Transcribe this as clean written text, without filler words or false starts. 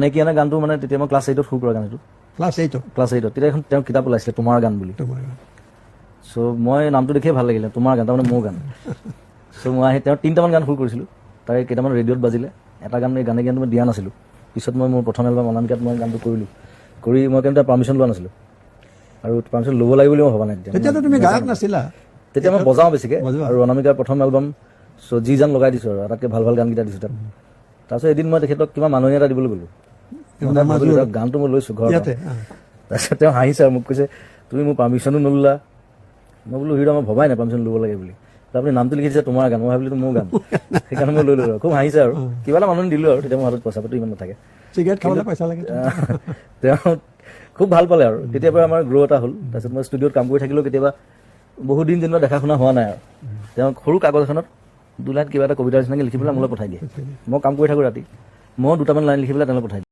মানে কি এনে গানটো মানে তেতিয়া মই ক্লাছ 8ত সুৰ কৰা গান এইটো ক্লাছ 8 তেতিয়া এখন তেওঁ কিতাপ ওলাইছিলে তোমাৰ গান বুলি চ' মই নামটো দেখিয়ে ভাল লাগিলে তোমাৰ গান তাৰমানে মোৰ গান চ' মই আহি তেওঁ 3টামান গান সুৰ কৰিছিলোঁ তাৰে কেইটামান ৰেডিঅ'ত বাজিলে এটা গান এই গানটো মই দিয়া নাছিলোঁ পিছত মই মোৰ প্ৰথম এলবাম অনামিকাত মই গানটো কৰিলোঁ কৰি মই কিন্তু পাৰ্মিশ্যন লোৱা নাছিলোঁ আৰু পাৰ্মিশ্যন ল'ব লাগিব বুলি মই ভবা নাই তেতিয়াতো তুমি গায়ক নাছিলা তেতিয়া মই বজাওঁ বেছিকৈ আৰু অনামিকাৰ প্ৰথম এলবাম চ' যি জান লগাই দিছোঁ আৰু আটাইতকৈ ভাল ভাল গানকেইটা দিছোঁ তাত তাৰপিছত এদিন মই তেখেতক কিবা মানুহে এটা দিবলৈ গ'লোঁ গানটো মই লৈছোঁ ঘৰত তাৰপিছত তেওঁ হাঁহিছে আৰু মোক কৈছে তুমি মোৰ পাৰ্মিশ্যনো নললা মই বোলো হিৰ মই ভবাই নাই পাৰ্মিশ্যন ল'ব লাগে বুলি আপুনি নামটো লিখিছে তোমাৰ গান মই ভাবিলোঁ মোৰ গান সেইকাৰণে মই লৈ ল'লোঁ খুব হাঁহিছে আৰু কিবা এটা মানুহ দিলোঁ আৰু তেতিয়া মোৰ হাতত পইচা পাতি ইমান নাথাকে চিগাৰেট খাবলৈ পইচা লাগে তেওঁ খুব ভাল পালে আৰু তেতিয়াৰ পৰা আমাৰ গ্ৰ' এটা হ'ল তাৰপিছত মই ষ্টুডিঅ'ত কাম কৰি থাকিলেও কেতিয়াবা বহুত দিন যেনিবা দেখা শুনা হোৱা নাই আৰু তেওঁ সৰু কাগজ এখনত 2 লাইন কিবা এটা কবিতাৰ নিচিনাকৈ লিখি পেলাই মোলৈ পঠাই দিয়ে মই কাম কৰি থাকোঁ ৰাতি মই 2টামান লাইন লিখি পেলাই তেওঁলৈ পঠাই দিওঁ